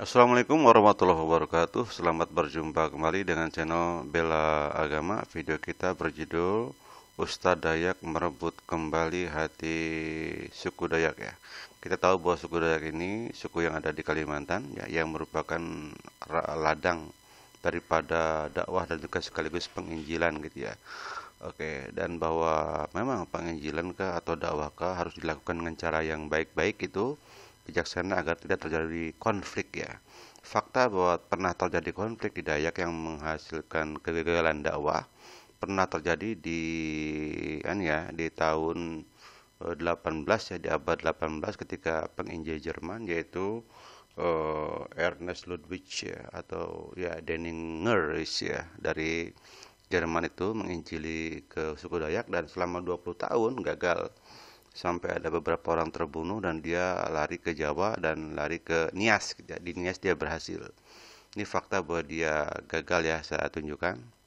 Assalamualaikum warahmatullahi wabarakatuh. Selamat berjumpa kembali dengan channel Bela Agama. Video kita berjudul Ustadz Dayak merebut kembali hati suku Dayak ya. Kita tahu bahwa suku Dayak ini suku yang ada di Kalimantan ya, yang merupakan ladang daripada dakwah dan juga sekaligus penginjilan gitu ya. Oke, dan bahwa memang penginjilan kah atau dakwah kah harus dilakukan dengan cara yang baik-baik itu bijaksana agar tidak terjadi konflik ya. Fakta bahwa pernah terjadi konflik di Dayak yang menghasilkan kegagalan dakwah pernah terjadi di tahun 18 ya, di abad 18 ketika penginjil Jerman yaitu Ernest Ludwig ya, atau ya Denningerich ya, dari Jerman itu menginjili ke suku Dayak dan selama 20 tahun gagal sampai ada beberapa orang terbunuh dan dia lari ke Jawa dan lari ke Nias. Di Nias dia berhasil. Ini fakta bahwa dia gagal ya, saya tunjukkan.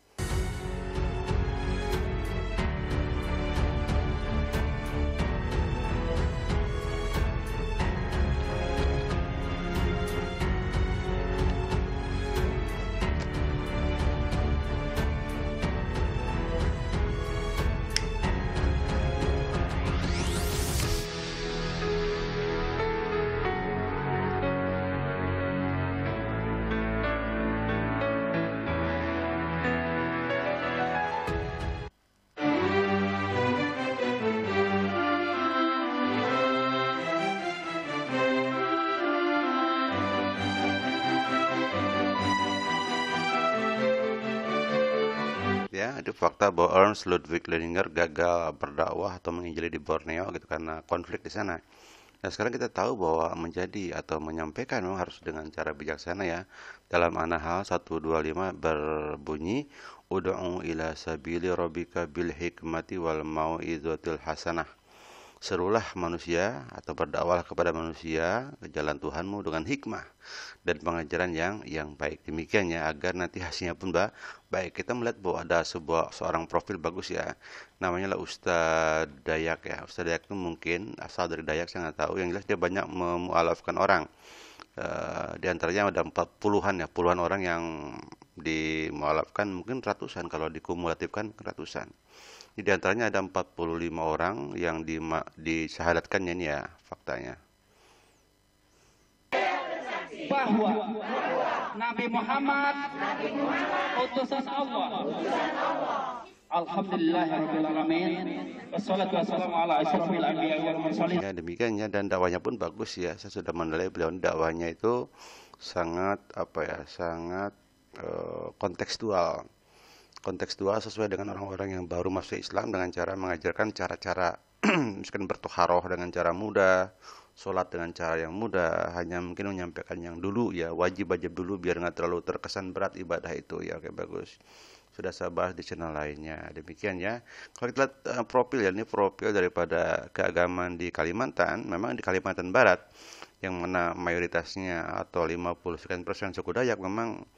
Ya, itu fakta bahwa Ernst Ludwig Leninger gagal berdakwah atau menginjili di Borneo gitu karena konflik di sana. Nah, sekarang kita tahu bahwa menjadi atau menyampaikan memang harus dengan cara bijaksana ya. Dalam An-Nahl 125 berbunyi, Ud'u ila sabili rabbika bil hikmati wal mau'izatil hasanah. Serulah manusia atau berdakwahlah kepada manusia ke jalan Tuhanmu dengan hikmah dan pengajaran yang baik. Demikian ya, agar nanti hasilnya pun baik. Kita melihat bahwa ada seorang profil bagus ya. Namanya lah Ustadz Dayak ya. Ustadz Dayak itu mungkin asal dari Dayak, saya nggak tahu. Yang jelas dia banyak memualafkan orang. Di antaranya ada 40-an ya, puluhan orang yang dimualafkan, mungkin ratusan kalau dikumulatifkan ratusan. Di antaranya ada 45 orang yang disyahadatkannya ini ya faktanya. Bahwa Nabi Muhammad utusan Allah. Alhamdulillahirabbil alamin. Wassalatu wassalamu ala asyrofil anbiya'i wal mursalin. Ya demikian ya, dan dakwanya pun bagus ya. Saya sudah menilai beliau dakwanya itu sangat sangat kontekstual. Kontekstual sesuai dengan orang-orang yang baru masuk Islam dengan cara mengajarkan cara-cara misalkan bertoharoh dengan cara mudah, sholat dengan cara yang mudah, hanya mungkin menyampaikan yang dulu ya, wajib-wajib dulu biar nggak terlalu terkesan berat ibadah itu ya. Oke, bagus. Sudah saya bahas di channel lainnya. Demikian ya. Kalau kita lihat profil ya, ini profil daripada keagamaan di Kalimantan. Memang di Kalimantan Barat yang mana mayoritasnya atau 50% suku Dayak memang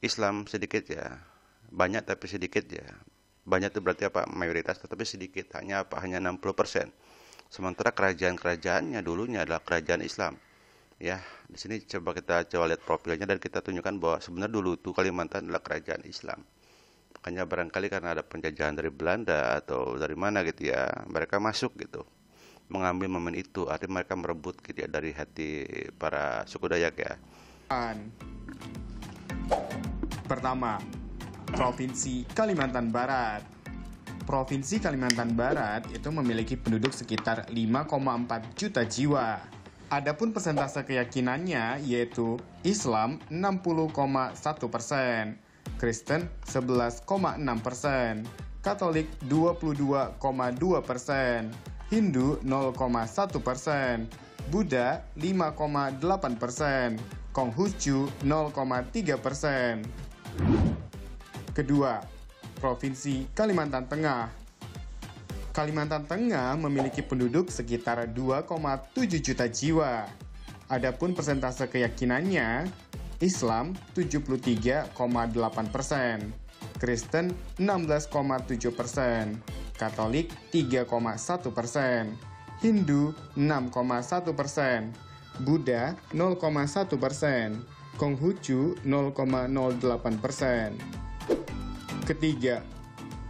Islam sedikit ya. Banyak tapi sedikit ya. Banyak itu berarti apa? Mayoritas tetapi sedikit. Hanya apa? Hanya 60%. Sementara kerajaan-kerajaannya dulunya adalah kerajaan Islam. Ya, di sini coba lihat profilnya dan kita tunjukkan bahwa sebenarnya dulu tuh Kalimantan adalah kerajaan Islam. Makanya barangkali karena ada penjajahan dari Belanda atau dari mana gitu ya, mereka masuk gitu. Mengambil momen itu, artinya mereka merebut gitu ya dari hati para suku Dayak ya. Pertama, Provinsi Kalimantan Barat. Provinsi Kalimantan Barat itu memiliki penduduk sekitar 5,4 juta jiwa. Adapun persentase keyakinannya yaitu Islam 60,1%, Kristen 11,6%, Katolik 22,2%, Hindu 0,1%, Buddha 5,8%, Konghucu 0,3%. Kedua, Provinsi Kalimantan Tengah. Kalimantan Tengah memiliki penduduk sekitar 2,7 juta jiwa. Adapun persentase keyakinannya, Islam 73,8%, Kristen 16,7%, Katolik 3,1%, Hindu 6,1%, Buddha 0,1%, Konghucu 0,08%. Ketiga,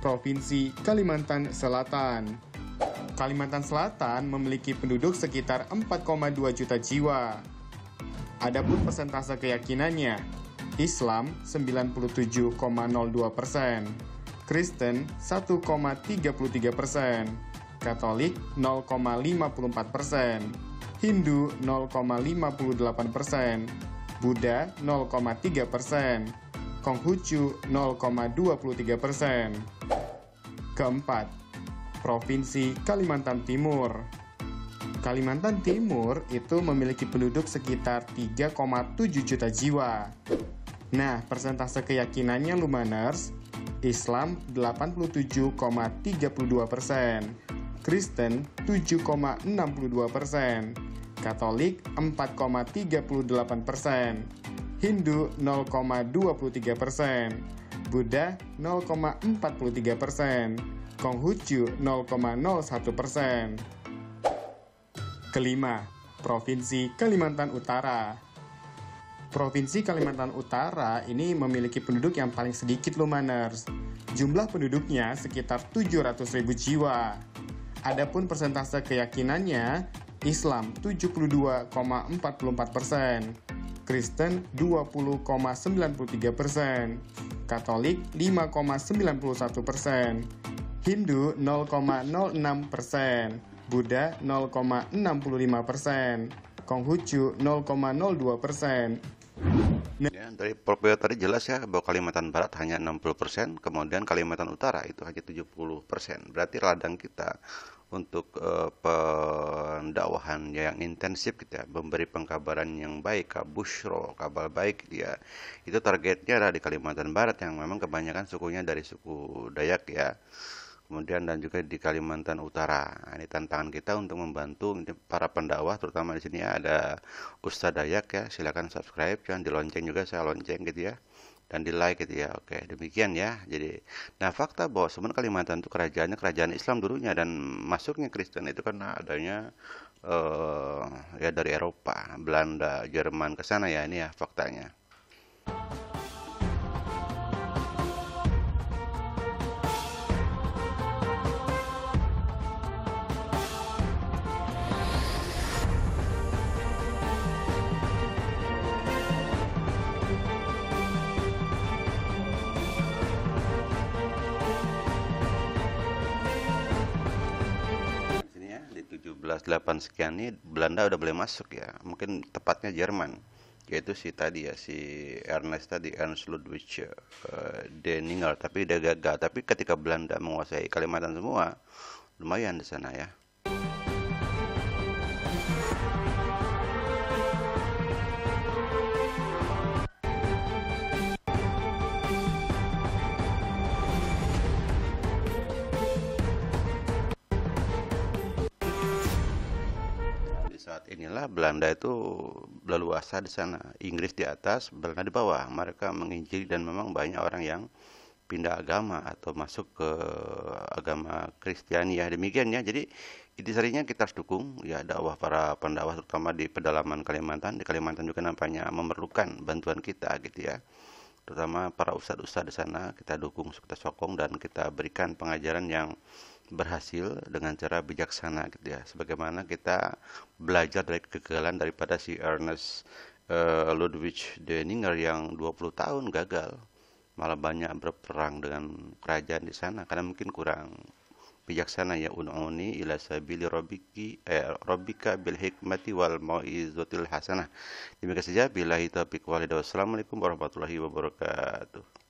Provinsi Kalimantan Selatan. Kalimantan Selatan memiliki penduduk sekitar 4,2 juta jiwa. Adapun persentase keyakinannya, Islam 97,02%, Kristen 1,33%, Katolik 0,54%, Hindu 0,58%, Buddha 0,3%, Konghucu 0,23%. Keempat, Provinsi Kalimantan Timur. Kalimantan Timur itu memiliki penduduk sekitar 3,7 juta jiwa. Nah, persentase keyakinannya Lumaners, Islam 87,32%, Kristen 7,62%, Katolik 4,38%, Hindu 0,23%, Buddha 0,43%, Konghucu 0,01%. Kelima, Provinsi Kalimantan Utara. Provinsi Kalimantan Utara ini memiliki penduduk yang paling sedikit Lumaners. Jumlah penduduknya sekitar 700.000 jiwa. Adapun persentase keyakinannya, Islam 72,44%, Kristen 20,93%, Katolik 5,91%, Hindu 0,06%, Buddha 0,65%, Konghucu 0,02%. Ya, dari Propio tadi jelas ya bahwa Kalimantan Barat hanya 60%, kemudian Kalimantan Utara itu hanya 70%. Berarti ladang kita untuk pendakwahan yang intensif gitu ya, memberi pengkabaran yang baik, kabushro, kabar baik gitu ya. Itu targetnya ada di Kalimantan Barat yang memang kebanyakan sukunya dari suku Dayak ya. Kemudian dan juga di Kalimantan Utara. Nah, ini tantangan kita untuk membantu para pendakwah, terutama di sini ada Ustadz Dayak ya. Silakan subscribe, jangan di lonceng juga, saya lonceng gitu ya, dan di like gitu ya. Oke, demikian ya. Jadi, nah fakta bahwa sebenarnya Kalimantan itu kerajaan Islam dulunya, dan masuknya Kristen itu karena adanya ya dari Eropa, Belanda, Jerman ke sana ya. Ini ya faktanya. Di 1708 sekian ini Belanda udah boleh masuk ya, mungkin tepatnya Jerman, yaitu si tadi ya, si Ernst Ludwig Denninger, tapi dia gagal. Tapi ketika Belanda menguasai Kalimantan semua, lumayan di sana ya. Saat inilah Belanda itu leluasa di sana, Inggris di atas, Belanda di bawah. Mereka menginjili dan memang banyak orang yang pindah agama atau masuk ke agama Kristiani ya. Demikian ya. Jadi intisarinya kita harus dukung ya dakwah para pendakwah, terutama di pedalaman Kalimantan. Di Kalimantan juga nampaknya memerlukan bantuan kita gitu ya. Terutama para ustadz-ustadz di sana kita dukung, kita sokong, dan kita berikan pengajaran yang berhasil dengan cara bijaksana gitu ya. Sebagaimana kita belajar dari kegagalan daripada si Ernst Ludwig Denninger yang 20 tahun gagal, malah banyak berperang dengan kerajaan di sana karena mungkin kurang bijaksana ya. Un'uni ila sabili rabbika bil hikmati wal mau'izatil hasanah. Demikian saja, billahi taufiq wal hidayah. Wassalamualaikum warahmatullahi wabarakatuh.